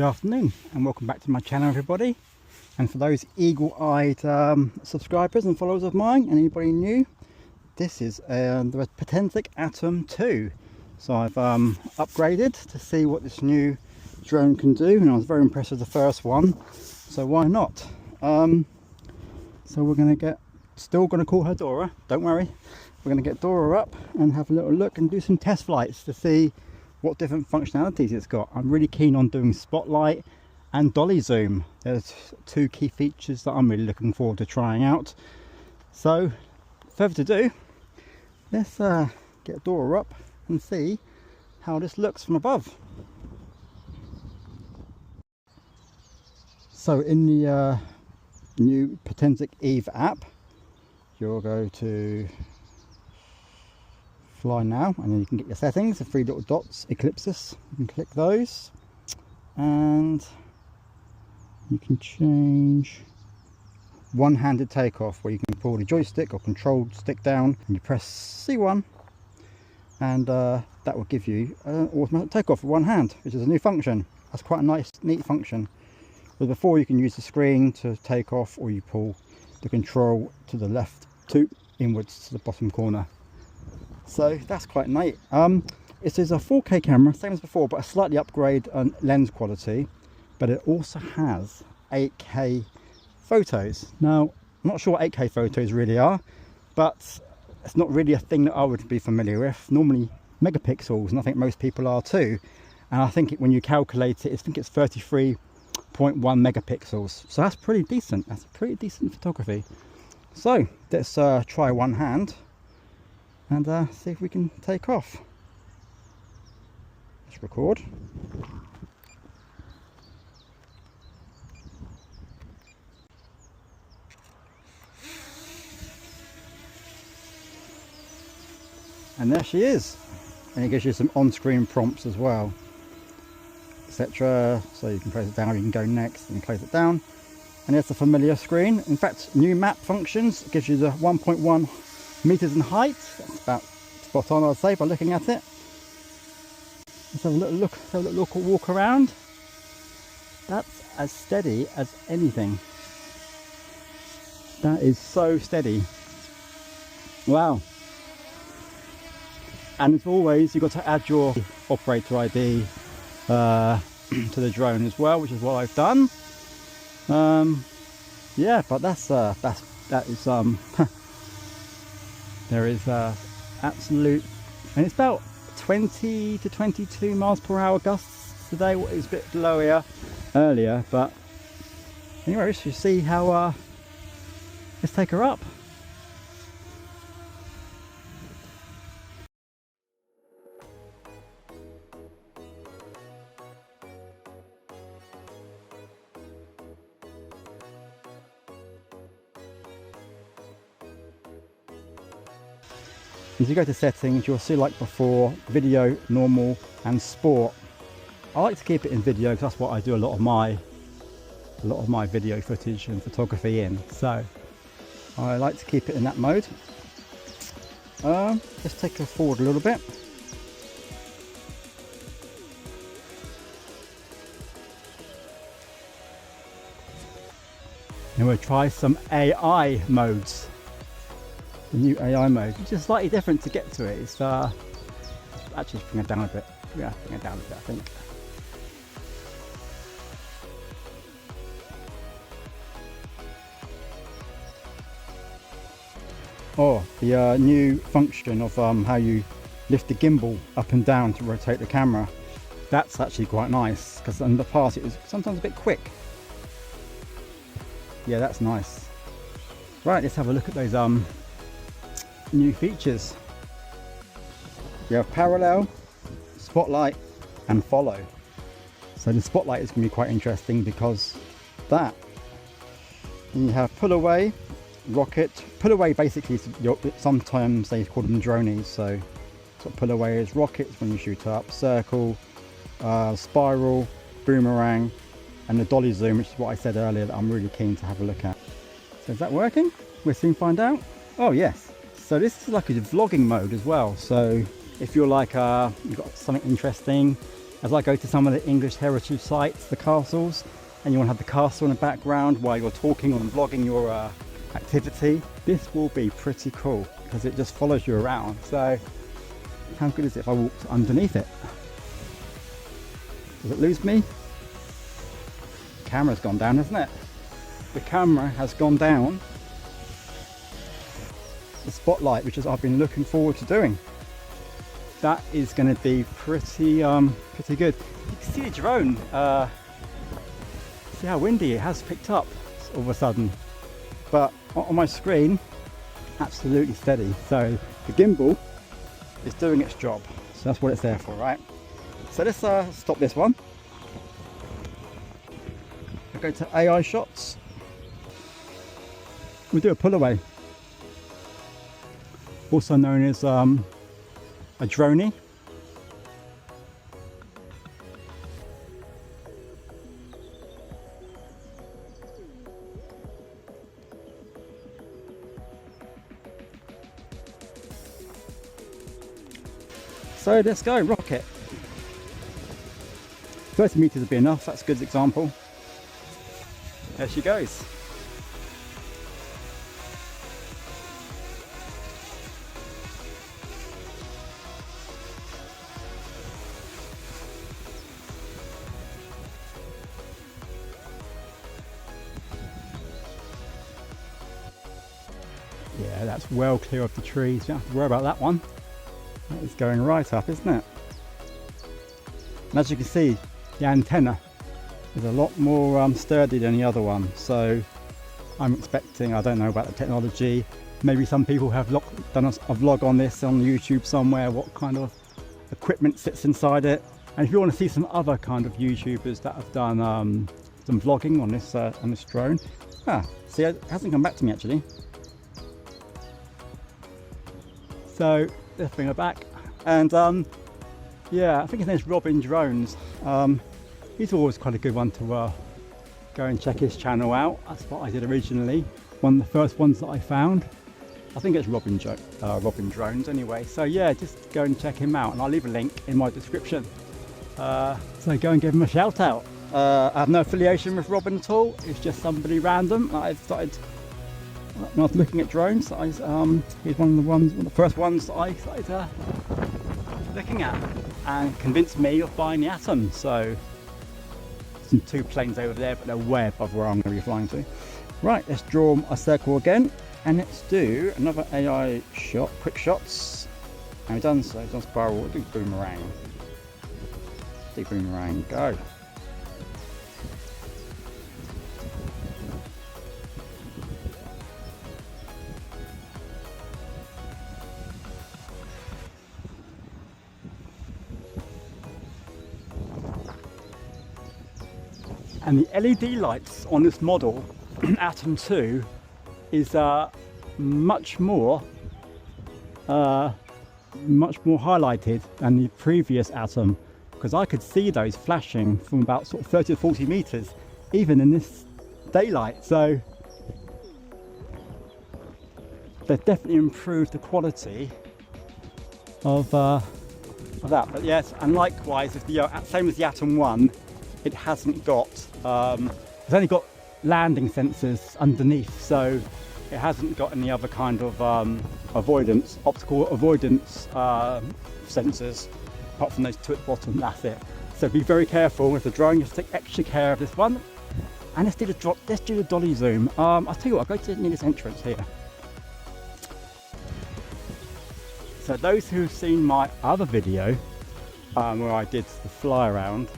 afternoon and welcome back to my channel, everybody. And for those eagle-eyed subscribers and followers of mine and anybody new, this is the Potensic Atom 2. So I've upgraded to see what this new drone can do, and I was very impressed with the first one, so why not? So we're going to get, still going to call her Dora, don't worry. We're going to get Dora up and have a little look and do some test flights to see what different functionalities it's got. I'm really keen on doing spotlight and dolly zoom. There's two key features that I'm really looking forward to trying out. So further ado, let's get Dora up and see how this looks from above. So in the new Potensic Eve app, you'll go to fly now, and then you can get your settings, the three little dots, ellipsis, you can click those and you can change one-handed takeoff, where you can pull the joystick or control stick down and you press C1, and that will give you automatic takeoff with one hand, which is a new function. That's quite a nice, neat function. But before, you can use the screen to take off, or you pull the control to the left, to inwards to the bottom corner. So that's quite neat. It is a 4K camera, same as before, but a slightly upgrade on lens quality. But it also has 8K photos. Now, I'm not sure what 8K photos really are, but it's not really a thing that I would be familiar with. Normally megapixels, and I think most people are too. And I think when you calculate it, I think it's 33.1 megapixels. So that's pretty decent. That's pretty decent photography. So let's try one hand and see if we can take off. Let's record. And there she is. And it gives you some on-screen prompts as well, etc. So you can press it down, you can go next and close it down. And there's the familiar screen. In fact, new map functions. It gives you the 1.1 meters in height. That's about spot on, I'd say, by looking at it. Let's have a little look, have a little walk around. That's as steady as anything. That is so steady. Wow. And as always, you've got to add your operator ID to the drone as well, which is what I've done. Yeah, but that is there is absolute, and it's about 20 to 22 miles per hour gusts today. It was a bit lower earlier, but anyway, let's just see how let's take her up. As you go to settings, you'll see, like before, video, normal and sport. I like to keep it in video because that's what I do a lot of my video footage and photography in, so I like to keep it in that mode. Let's take her forward a little bit. And we'll try some AI modes. The new AI mode, which is slightly different to get to it. It's actually bring it down a bit. Yeah, bring it down a bit, I think. Oh, the new function of how you lift the gimbal up and down to rotate the camera. That's actually quite nice, because in the past it was sometimes a bit quick. Yeah, that's nice. Right, let's have a look at those new features. You have parallel, spotlight and follow. So the spotlight is going to be quite interesting because that. And you have pull away, rocket. Pull away basically is, sometimes they call them dronies. So pull away is rockets when you shoot up, circle, spiral, boomerang, and the dolly zoom, which is what I said earlier that I'm really keen to have a look at. So is that working? We'll soon find out. Oh yes. So this is like a vlogging mode as well. So if you're like you've got something interesting as I go to some of the English heritage sites, the castles, and you want to have the castle in the background while you're talking or vlogging your activity, this will be pretty cool because it just follows you around. So how good is it if I walked underneath it? Does it lose me? The camera's gone down, hasn't it? The camera has gone down the spotlight, which is I've been looking forward to doing. That is going to be pretty good. You can see the drone. See how windy it has picked up all of a sudden. But on my screen, absolutely steady. So the gimbal is doing its job. So that's what it's there for, right? So let's stop this one. We'll go to AI shots. We'll do a pull away, also known as a droney. So let's go, rocket. 30 meters would be enough, that's a good example. There she goes. Yeah, that's well clear of the trees. You don't have to worry about that one. That is going right up, isn't it? And as you can see, the antenna is a lot more sturdy than the other one. So I'm expecting, I don't know about the technology, maybe some people have done a vlog on this on YouTube somewhere, what kind of equipment sits inside it. And if you want to see some other kind of YouTubers that have done some vlogging on this drone, see, it hasn't come back to me actually. So let's bring her back. And yeah, I think his name's Robin Drones. He's always quite a good one to go and check his channel out. That's what I did originally. One of the first ones that I found. I think it's Robin Drones anyway. So yeah, just go and check him out, and I'll leave a link in my description. So go and give him a shout out. I have no affiliation with Robin at all. It's just somebody random. I've started when I was looking at drones. He's one of the first ones that I started looking at, and convinced me of buying the Atom. So some 2 planes over there, but they're way above where I'm going to be flying to. Right, let's draw a circle again, and let's do another AI shot, QuickShots. And we've done so, we've done spiral, we'll do boomerang. Do boomerang, go. And the LED lights on this model, Atom 2, is much more highlighted than the previous Atom, because I could see those flashing from about sort of 30 to 40 meters, even in this daylight. So they've definitely improved the quality of that. But yes, and likewise, if the same as the Atom 1, it hasn't got, it's only got landing sensors underneath, so it hasn't got any other kind of optical avoidance sensors, apart from those 2 at the bottom. That's it. So be very careful with the drone. You have to take extra care of this one. And let's do the dolly zoom. I'll tell you what, I'll go to the nearest entrance here. So those who've seen my other video, where I did the fly around,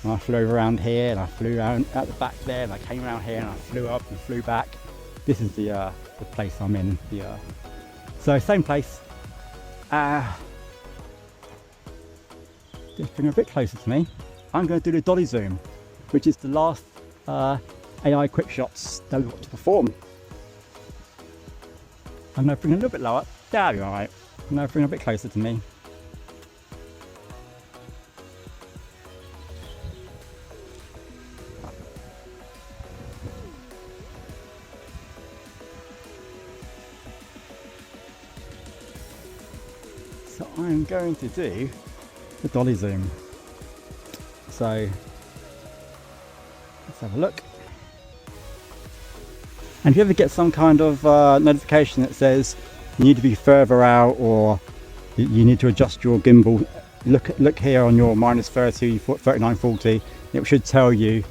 and I flew around here, and I flew around at the back there, and I came around here, and I flew up and flew back. This is the place I'm in. So same place. Just bring her a bit closer to me. I'm going to do the dolly zoom, which is the last AI QuickShots that we've got to perform. I'm going to bring it a little bit lower. There we are, right. I'm going to bring it a bit closer to me. So I'm going to do the dolly zoom. So let's have a look. And if you ever get some kind of notification that says you need to be further out, or you need to adjust your gimbal, look here on your -30, 3940, it should tell you.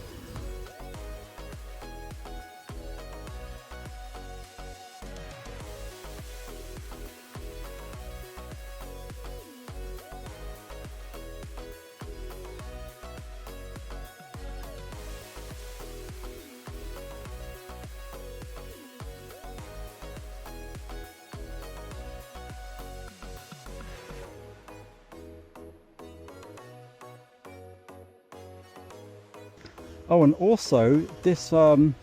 Oh, and also this Atom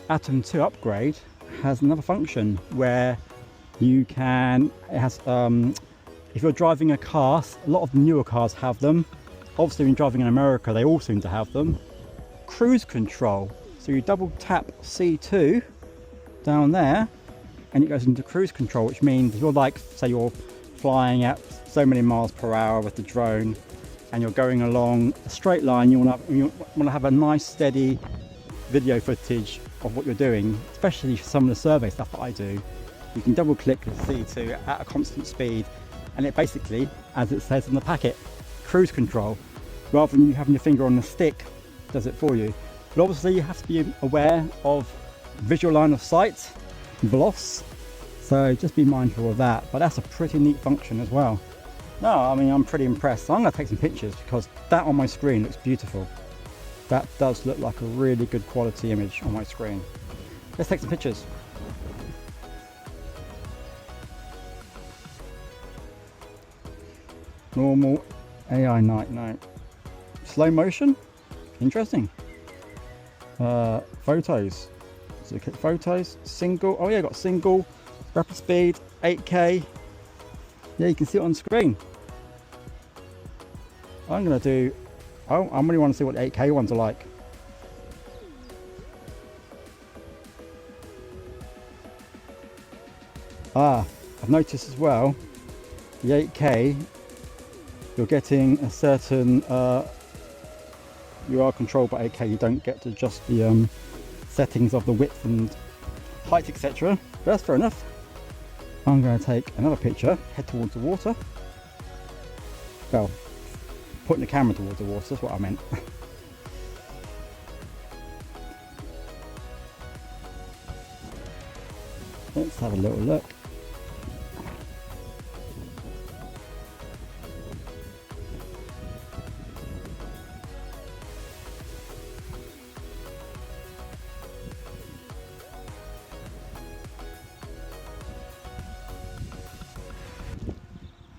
2 upgrade has another function where you can, it has, if you're driving a car, a lot of the newer cars have them. Obviously when you're driving in America, they all seem to have them. Cruise control. So you double tap C2 down there and it goes into cruise control, which means if you're like, say you're flying at so many miles per hour with the drone, and you're going along a straight line, you want to have a nice steady video footage of what you're doing, especially for some of the survey stuff that I do. You can double click the C2 at a constant speed, and it basically, as it says in the packet, cruise control, rather than you having your finger on the stick, does it for you. But obviously you have to be aware of visual line of sight, VLOS, so just be mindful of that. But that's a pretty neat function as well. No, I mean, I'm pretty impressed. So I'm going to take some pictures because that on my screen looks beautiful. That does look like a really good quality image on my screen. Let's take some pictures. Normal AI night, no. Slow motion, interesting. Photos. So click photos, single. Oh yeah, got single, rapid speed, 8K. Yeah, you can see it on screen. I'm going to do, oh, I really want to see what the 8K ones are like. Ah, I've noticed as well, the 8K, you're getting a certain, you are controlled by 8K, you don't get to adjust the settings of the width and height, etc. But that's fair enough. I'm going to take another picture, head towards the water. Well, putting the camera towards the water, that's what I meant. Let's have a little look.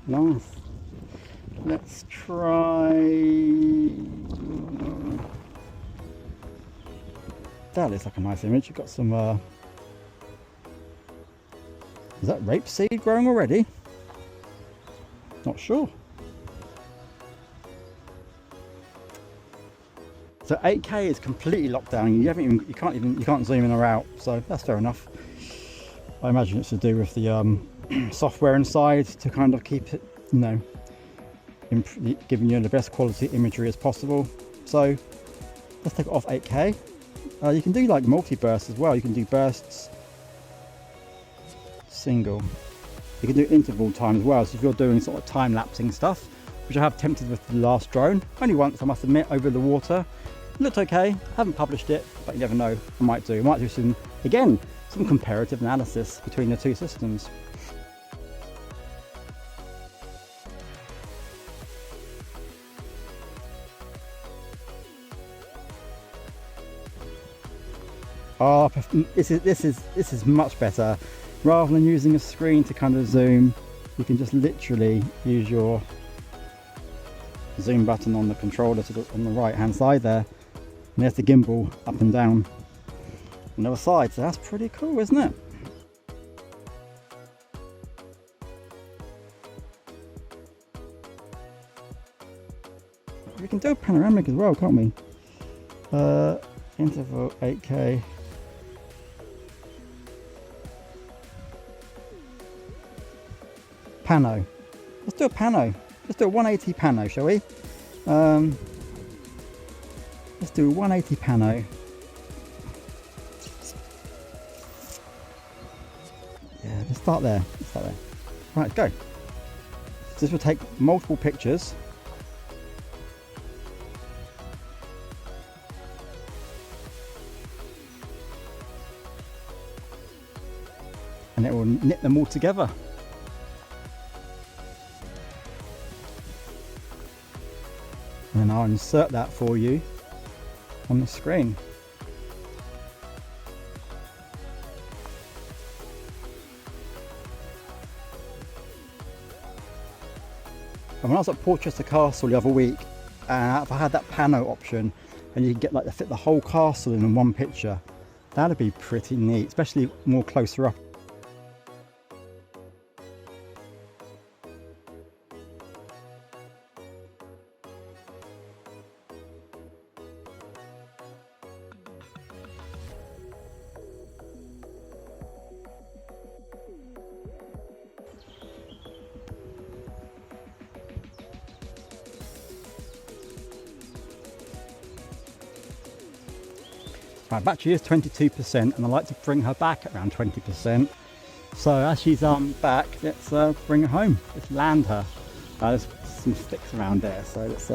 Nice. Let's try. That looks like a nice image. You've got some. Is that rapeseed growing already? Not sure. So 8K is completely locked down. You can't zoom in or out. So that's fair enough. I imagine it's to do with the software inside to kind of keep it, you know, giving you the best quality imagery as possible. So let's take it off 8K. You can do like multi-bursts as well. You can do bursts, single. You can do interval time as well. So if you're doing sort of time-lapsing stuff, which I have attempted with the last drone, only once I must admit, over the water. It looked okay. Haven't published it, but you never know. I might do. I might do some, again, some comparative analysis between the two systems. Oh, this is much better. Rather than using a screen to kind of zoom, you can just literally use your zoom button on the controller on the right hand side there, and there's the gimbal up and down on the other side. So that's pretty cool, isn't it? We can do a panoramic as well, can't we? Interval 8K. Pano. Let's do a pano. let's do a 180 pano, shall we? Let's do a 180 pano. Yeah, let's start there. Let's start there. Right, go. So this will take multiple pictures. And it will knit them all together. And then I'll insert that for you on the screen. And when I was at Portchester Castle the other week, if I had that pano option and you could get like fit the whole castle in one picture, that'd be pretty neat, especially more closer up. Right, battery is 22% and I like to bring her back at around 20%. So as she's back, let's bring her home. Let's land her. There's some sticks around there, so let's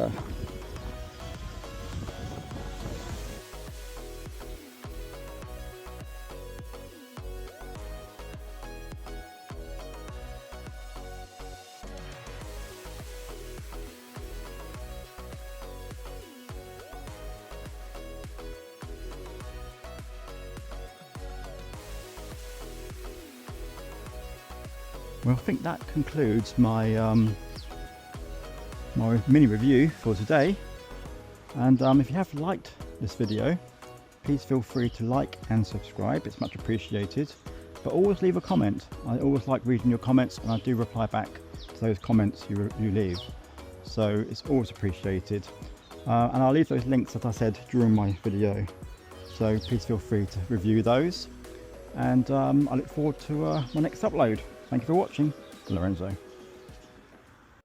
well, I think that concludes my my mini review for today. And if you have liked this video, please feel free to like and subscribe. It's much appreciated. But always leave a comment. I always like reading your comments, and I do reply back to those comments you leave. So it's always appreciated. And I'll leave those links, as I said, during my video. So please feel free to review those. And I look forward to my next upload. Thank you for watching. Lorenzo.